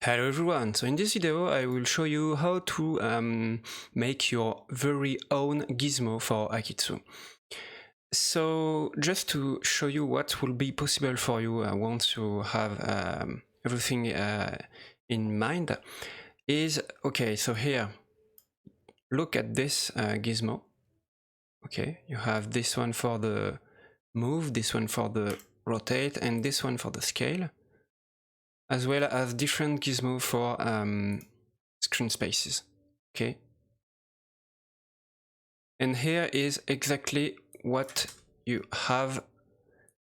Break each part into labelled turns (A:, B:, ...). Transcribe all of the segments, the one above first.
A: Hello everyone, so in this video I will show you how to make your very own gizmo for Akeytsu. So just to show you what will be possible for you once you have everything in mind is, okay, so here, look at this gizmo. Okay, you have this one for the move, this one for the rotate, and this one for the scale, as well as different gizmo for screen spaces. Okay, and here is exactly what you have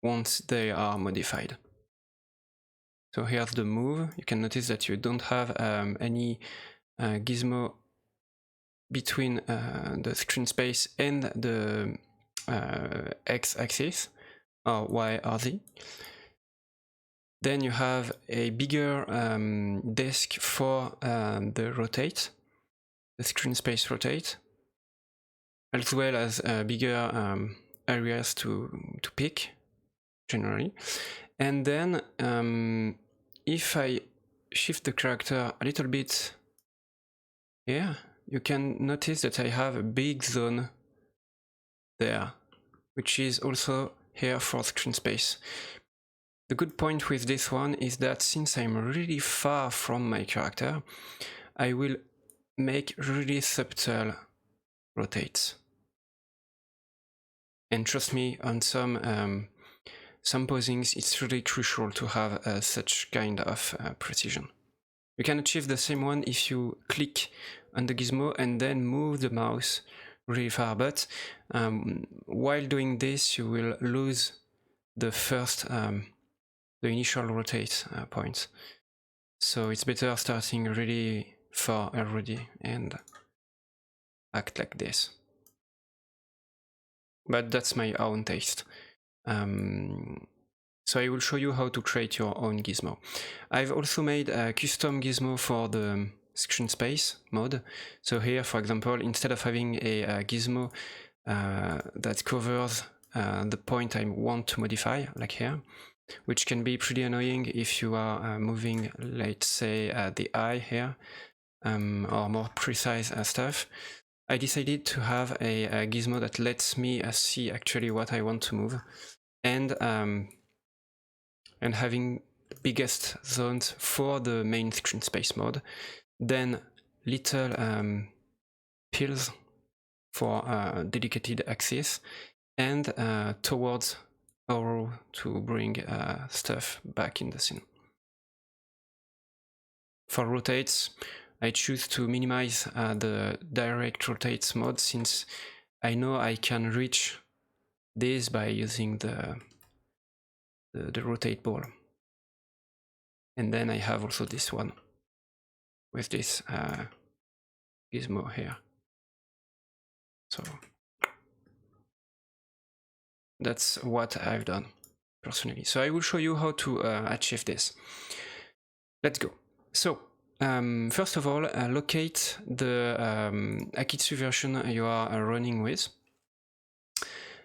A: once they are modified. So here's the move. You can notice that you don't have any gizmo between the screen space and the x-axis or y or z. Then you have a bigger disk for the rotate, the screen space rotate, as well as bigger areas to pick generally. And then if I shift the character a little bit here, you can notice that I have a big zone there, which is also here for screen space. The good point with this one is that since I'm really far from my character, I will make really subtle rotates. And trust me, on some posings, it's really crucial to have such kind of precision. You can achieve the same one if you click on the gizmo and then move the mouse really far, but while doing this, you will lose the first the initial rotate point. So it's better starting really far already and act like this. But that's my own taste. So I will show you how to create your own gizmo. I've also made a custom gizmo for the screen space mode. So here, for example, instead of having a gizmo that covers the point I want to modify, like here, which can be pretty annoying if you are moving, let's say, the eye here, or more precise stuff. I decided to have a gizmo that lets me see actually what I want to move, and having the biggest zones for the main screen space mode, then little pills for dedicated axis, and towards arrow to bring stuff back in the scene. For rotates, I choose to minimize the direct rotates mode, since I know I can reach this by using the rotate ball. And then I have also this one with this gizmo here. So that's what I've done personally. So I will show you how to achieve this. Let's go. So first of all, locate the Akeytsu version you are running with.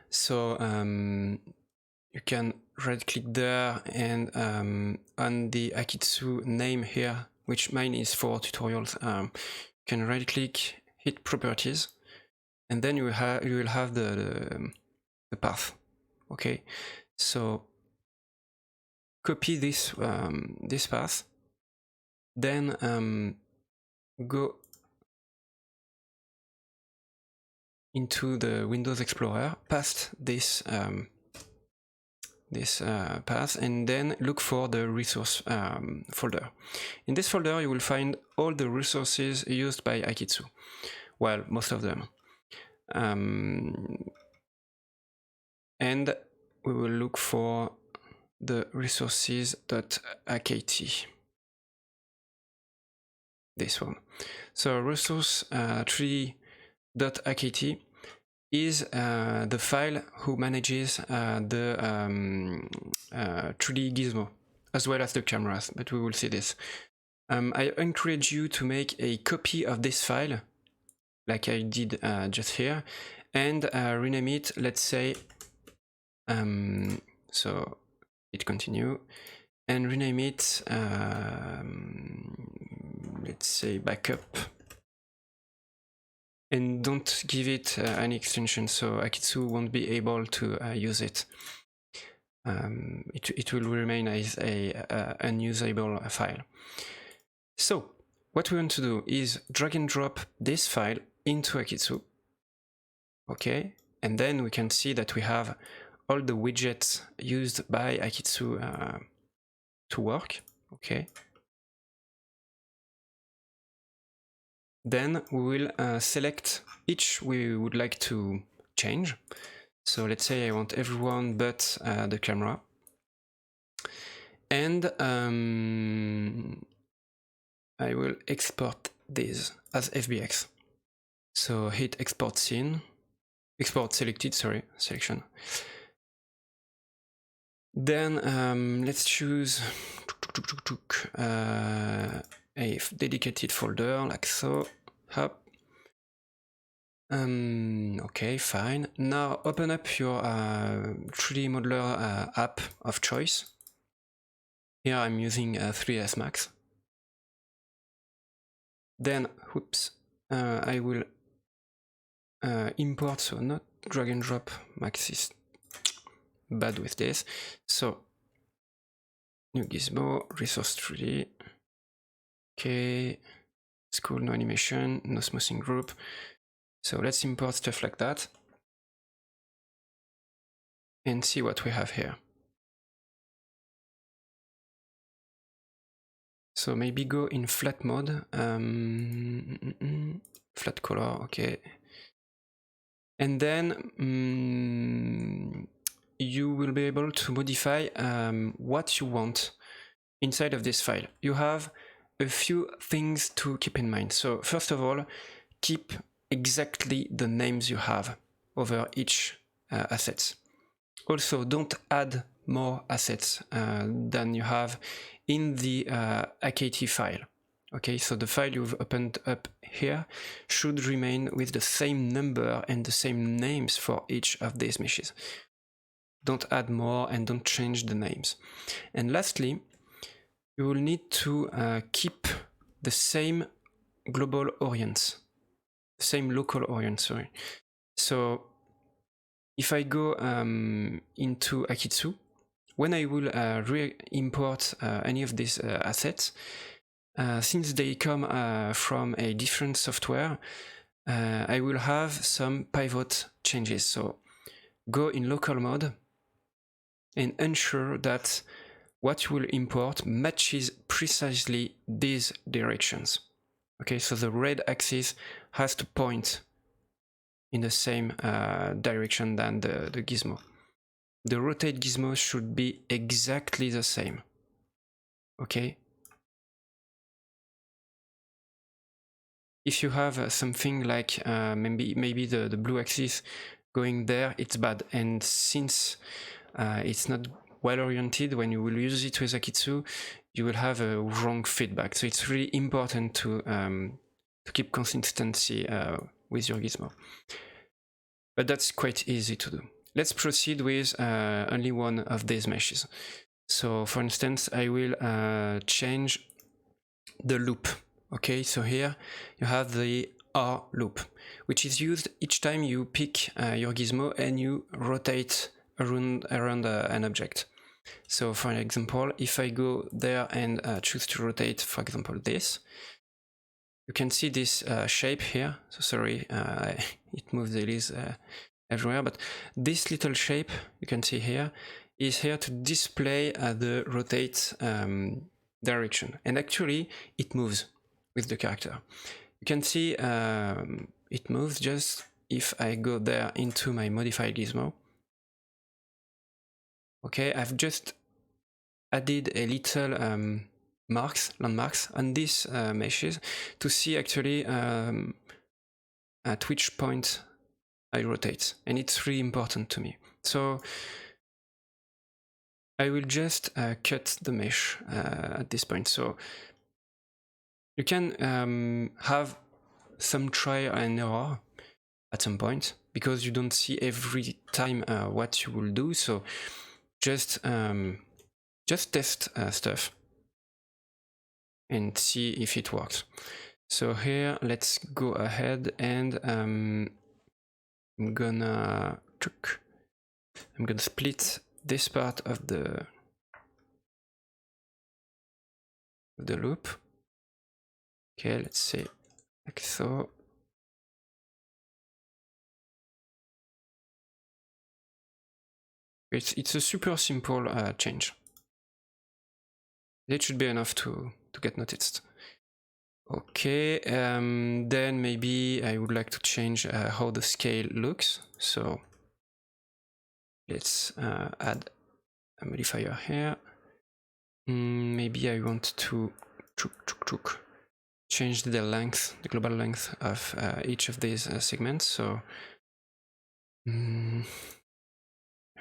A: So you can right click there, and on the Akeytsu name here, which mine is for tutorials, you can right click, hit properties, and then you will have the path. Okay, so copy this this path, then go into the Windows Explorer past this path, and then look for the resource folder. In this folder you will find all the resources used by Akeytsu, well, most of them, and we will look for the resources.akeyti, this one. So resource 3.akeyti is the file who manages the 3D gizmo, as well as the cameras, but we will see this. I encourage you to make a copy of this file, like I did just here, and rename it, let's say, so hit continue, and rename it let's say backup, and don't give it any extension, so Akeytsu won't be able to use it. It will remain as a unusable file. So what we want to do is drag and drop this file into Akeytsu. Okay, and then we can see that we have all the widgets used by Akeytsu to work. Okay. Then we will select each we would like to change. So let's say I want everyone but the camera. And I will export this as FBX. So hit export scene, export selected, sorry, selection. Then let's choose a dedicated folder like so. Hop. Okay, fine. Now open up your 3D modeler app of choice. Here I'm using 3ds Max. Then, whoops, I will import, so not drag and drop. Max is bad with this. So, new Gizmo, resource 3D. Okay, school, no animation, no smoothing group. So let's import stuff like that and see what we have here. So maybe go in flat mode, flat color, okay. And then you will be able to modify what you want inside of this file. You have a few things to keep in mind. So first of all, keep exactly the names you have over each assets. Also, don't add more assets than you have in the Akeytsu file. Okay, so the file you've opened up here should remain with the same number and the same names for each of these meshes. Don't add more and don't change the names. And lastly, you will need to keep the same global orient, same local orient, sorry. So if I go into Akeytsu, when I will re-import any of these assets, since they come from a different software, I will have some pivot changes. So go in local mode and ensure that what you will import matches precisely these directions. Okay, so the red axis has to point in the same direction than the gizmo. The rotate gizmo should be exactly the same. Okay. If you have something like maybe the blue axis going there, it's bad. And since it's not well oriented, when you will use it with Akeytsu, you will have a wrong feedback. So it's really important to keep consistency with your gizmo. But that's quite easy to do. Let's proceed with only one of these meshes. So for instance, I will change the loop. Okay, so here you have the R loop, which is used each time you pick your gizmo and you rotate around an object. So for example, if I go there and choose to rotate, for example, this, you can see this shape here. So sorry, it moves the e-LysE everywhere, but this little shape you can see here is here to display the rotate direction. And actually, it moves with the character. You can see it moves just if I go there into my modified gizmo. Okay, I've just added a little landmarks on these meshes to see actually at which point I rotate, and it's really important to me. So I will just cut the mesh at this point. So you can have some trial and error at some point because you don't see every time what you will do. So just test stuff and see if it works. So here, let's go ahead and I'm gonna split this part of the loop. Okay, let's say like so. It's a super simple change. It should be enough to get noticed. Okay, then maybe I would like to change how the scale looks. So let's add a modifier here. Maybe I want to change the length, the global length of each of these segments. So I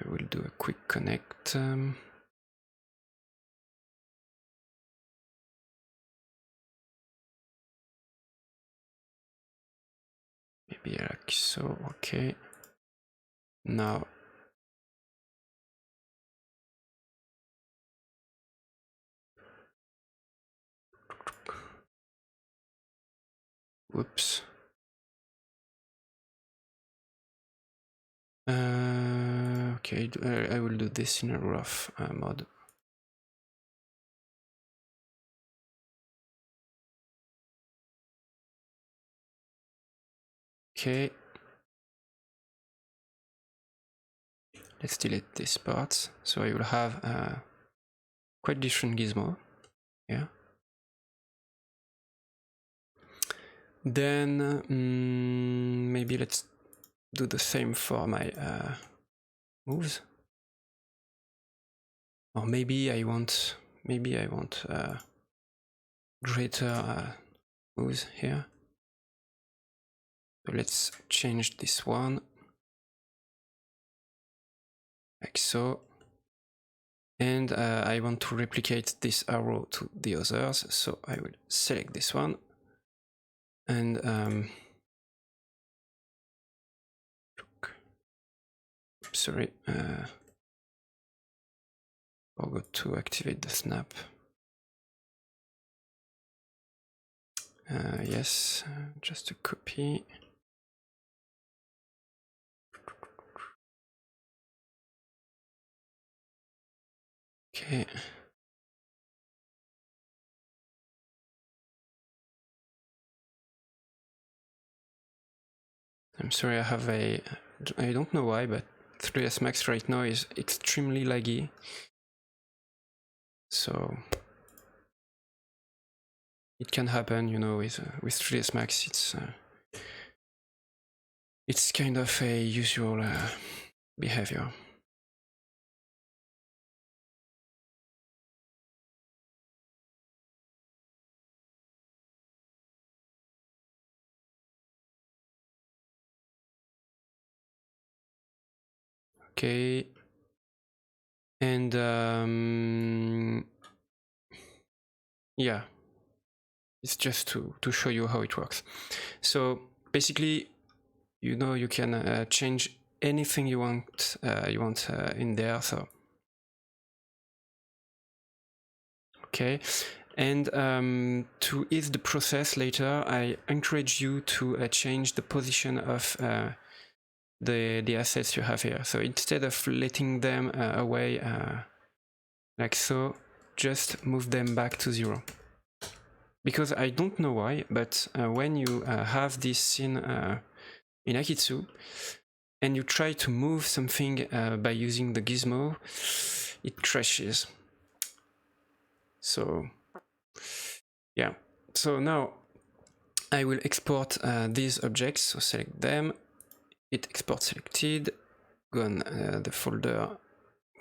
A: will do a quick connect. Maybe like so, okay. Now, whoops. Okay, I will do this in a rough mode. Okay. Let's delete this part. So I will have quite different Gizmo. Yeah. Then maybe let's do the same for my moves. Or maybe I want greater moves here. So let's change this one like so. And I want to replicate this arrow to the others, so I will select this one and sorry, forgot to activate the snap. Yes, just a copy. Okay. I'm sorry, I don't know why, but 3ds Max right now is extremely laggy. So it can happen, you know, with 3ds Max. It's kind of a usual behavior. Okay, and yeah, it's just to show you how it works. So basically, you know, you can change anything you want in there. So okay, and to ease the process later, I encourage you to change the position of the assets you have here. So instead of letting them away like so, just move them back to 0. Because I don't know why, but when you have this scene in Akeytsu and you try to move something by using the Gizmo, it crashes. So yeah, so now I will export these objects. So select them, hit export selected, go on the folder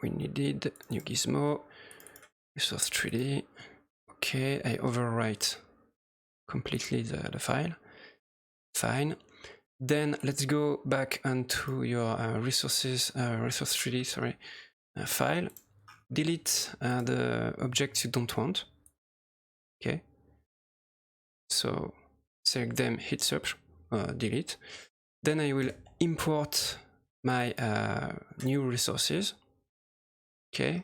A: we needed, new Gizmo, resource 3D. Okay, I overwrite completely the file. Fine. Then let's go back onto your resource 3D, sorry, file. Delete the objects you don't want. Okay. So select them, hit search, delete. Then I will import my new resources. Okay.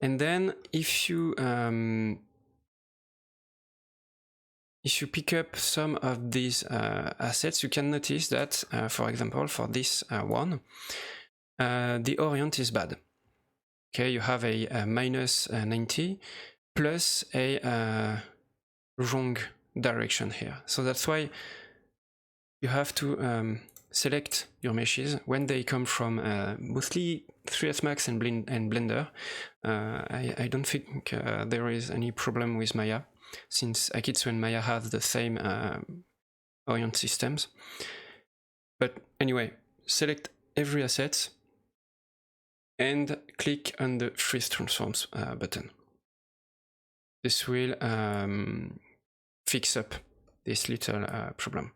A: And then if you if you pick up some of these assets, you can notice that, for example, for this one, the orient is bad. Okay, you have a minus 90 plus a wrong direction here. So that's why you have to select your meshes when they come from mostly 3ds Max and Blender. I don't think there is any problem with Maya, since Akeytsu and Maya have the same orient systems. But anyway, select every asset and click on the Freeze Transforms button. This will fix up this little problem.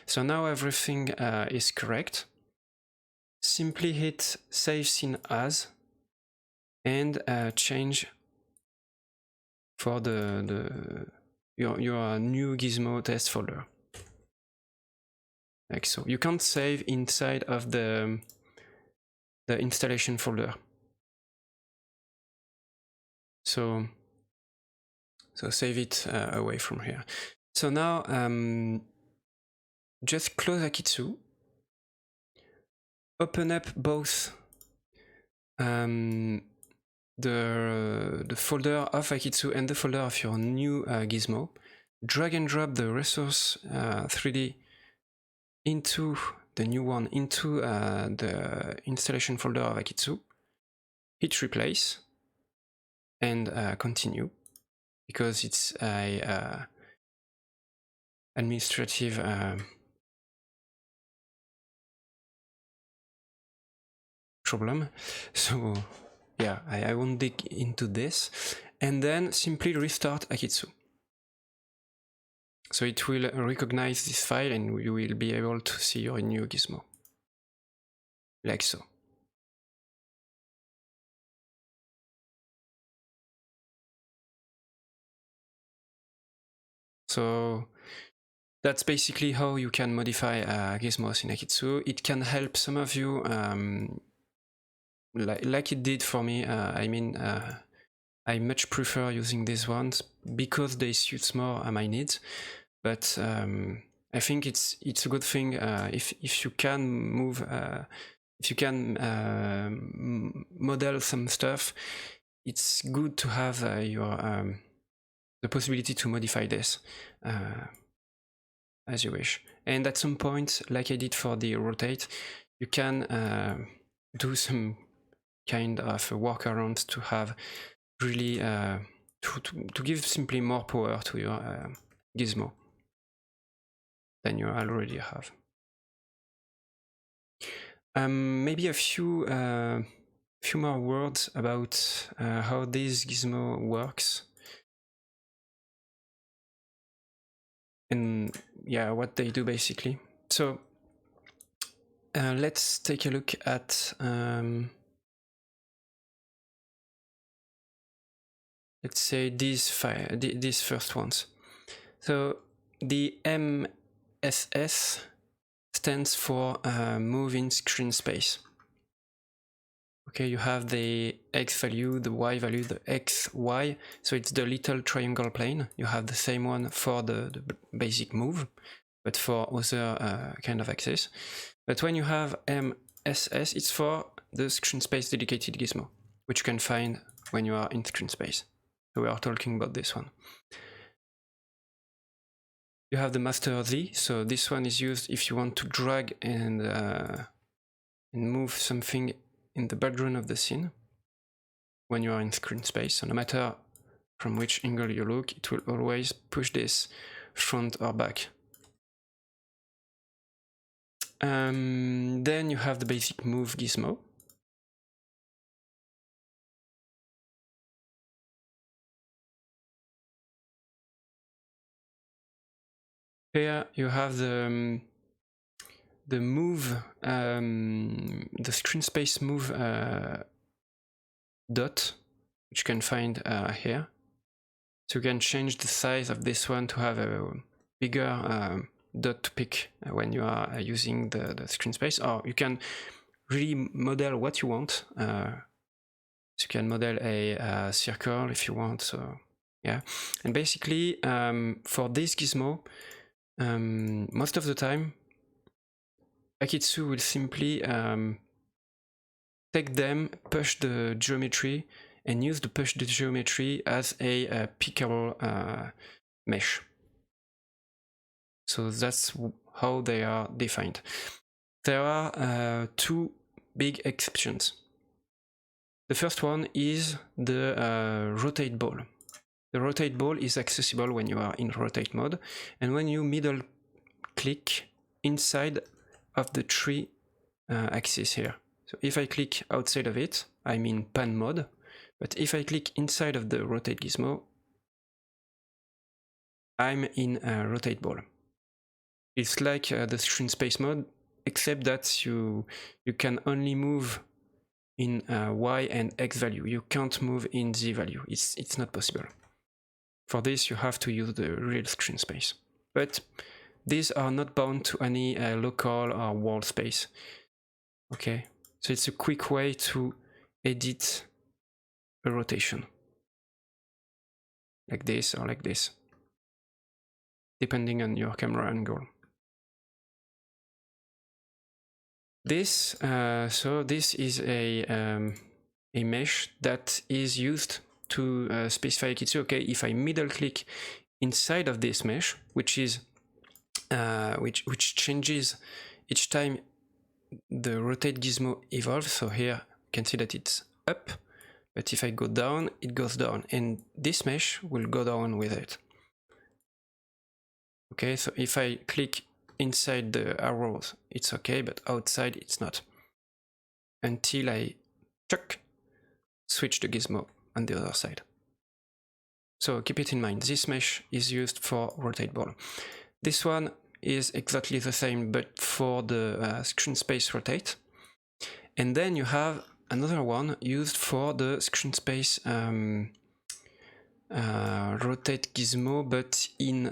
A: So now everything is correct. Simply hit Save Scene As and change for your new Gizmo test folder. Like so. You can't save inside of the installation folder. So save it away from here. So now just close Akeytsu, open up both the folder of Akeytsu and the folder of your new Gizmo, drag and drop the resource 3D into the new one, into the installation folder of Akeytsu, hit replace, and continue, because it's a administrative problem. So yeah, I won't dig into this. And then simply restart Akeytsu. So it will recognize this file and you will be able to see your new Gizmo. Like so. So that's basically how you can modify Gizmos in Akeytsu. It can help some of you, like it did for me. I mean, I much prefer using these ones because they suit more my needs. But I think it's a good thing if you can move, if you can model some stuff. It's good to have the possibility to modify this as you wish. And at some point, like I did for the rotate, you can do some kind of workarounds to have really to give simply more power to your Gizmo than you already have. Maybe a few more words about how this Gizmo works. And yeah, what they do basically. So let's take a look at let's say these first ones. So the MSS stands for move in screen space. Okay, you have the X value, the Y value, the X, Y. So it's the little triangle plane. You have the same one for the basic move, but for other kind of axis. But when you have MSS, it's for the screen space dedicated Gizmo, which you can find when you are in screen space. So we are talking about this one. You have the master Z. So this one is used if you want to drag and move something in the background of the scene when you are in screen space. So no matter from which angle you look, it will always push this front or back. Then you have the basic move Gizmo. Here you have the move, the screen space move dot, which you can find here. So you can change the size of this one to have a bigger dot to pick when you are using the screen space, or you can really model what you want. So you can model a circle if you want. So Yeah, and basically for this gizmo, most of the time Akeytsu will simply take them, push the geometry, and use the push the geometry as a pickable mesh. So that's how they are defined. There are two big exceptions. The first one is the rotate ball. The rotate ball is accessible when you are in rotate mode, and when you middle click inside of the tree axis here. So if I click outside of it, I'm in pan mode, but if I click inside of the rotate gizmo, I'm in rotate ball. It's like the screen space mode, except that you can only move in Y and X value. You can't move in Z value. It's not possible. For this, you have to use the real screen space. But these are not bound to any local or world space. Okay, so it's a quick way to edit a rotation. Like this or like this, depending on your camera angle. This, so this is a mesh that is used to specify Akeytsu. Okay, if I middle click inside of this mesh, which is which changes each time the rotate gizmo evolves. So here you can see that it's up, but if I go down, it goes down, and this mesh will go down with it. Okay, so if I click inside the arrows, it's okay, but outside it's not. Until I switch the gizmo on the other side. So keep it in mind, this mesh is used for rotate ball. This one is exactly the same, but for the screen space rotate. And then you have another one used for the screen space rotate gizmo, but in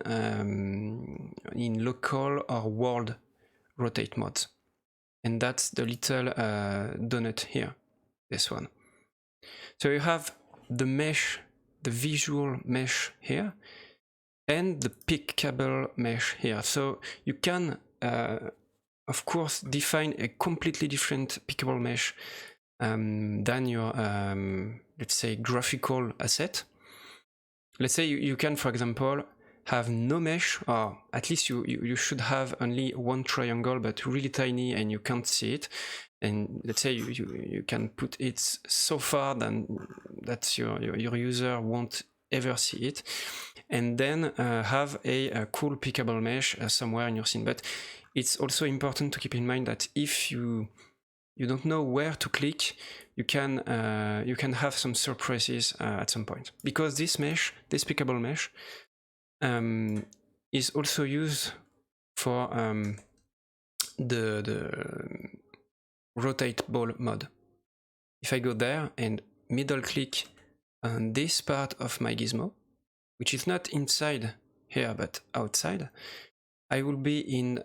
A: local or world rotate modes. And that's the little donut here, this one. So you have the mesh, the visual mesh here, and the pickable mesh here. So you can, of course, define a completely different pickable mesh than your, let's say, graphical asset. Let's say you can, for example, have no mesh, or at least you should have only one triangle, but really tiny and you can't see it. And let's say you can put it so far that your user won't ever see it, and then have a cool pickable mesh somewhere in your scene. But it's also important to keep in mind that if you don't know where to click, you can have some surprises at some point, because this mesh, this pickable mesh, is also used for the rotate ball mode. If I go there and middle click on this part of my gizmo, which is not inside here but outside, I will be in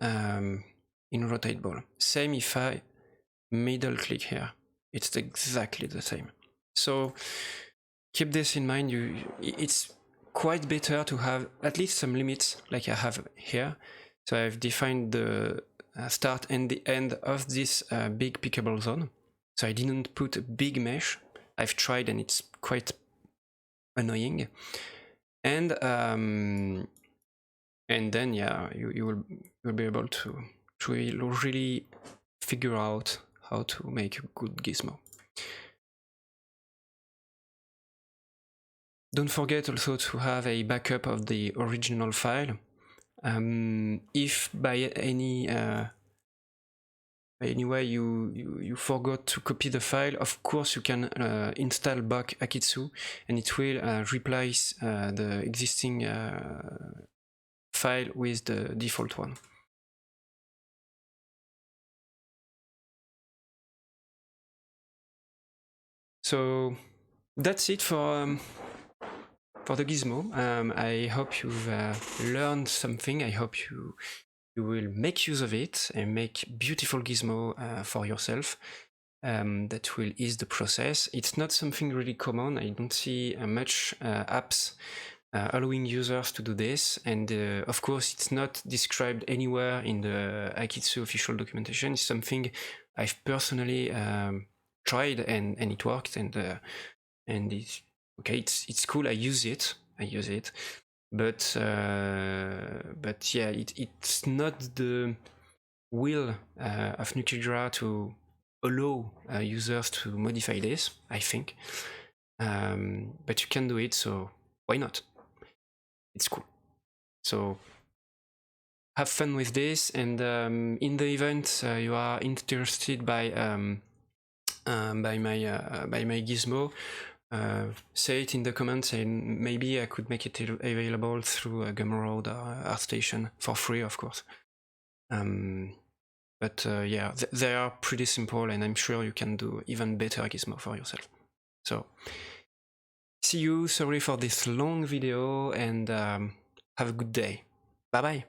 A: rotate ball. Same if I middle click here, it's exactly the same. So keep this in mind. It's quite better to have at least some limits like I have here. So I've defined the start and the end of this big pickable zone. So I didn't put a big mesh. I've tried and it's quite annoying. And then yeah, you will be able to really figure out how to make a good gizmo. Don't forget also to have a backup of the original file. If by any way you forgot to copy the file, of course you can install back Akeytsu, and it will replace the existing file with the default one. So that's it for the gizmo. I hope you've learned something. I hope you will make use of it and make beautiful gizmo for yourself. That will ease the process. It's not something really common. I don't see much apps allowing users to do this. And of course, it's not described anywhere in the Akeytsu official documentation. It's something I've personally tried, and it worked, and it's okay. It's cool. I use it, but yeah, it's not the will of nukeygara to allow users to modify this, I think. But you can do it, so why not? It's cool. So have fun with this, and in the event you are interested by my Gizmo, say it in the comments, and maybe I could make it available through Gumroad or ArtStation for free, of course. But yeah, they are pretty simple, and I'm sure you can do even better Gizmo for yourself. So see you. Sorry for this long video, and have a good day. Bye bye.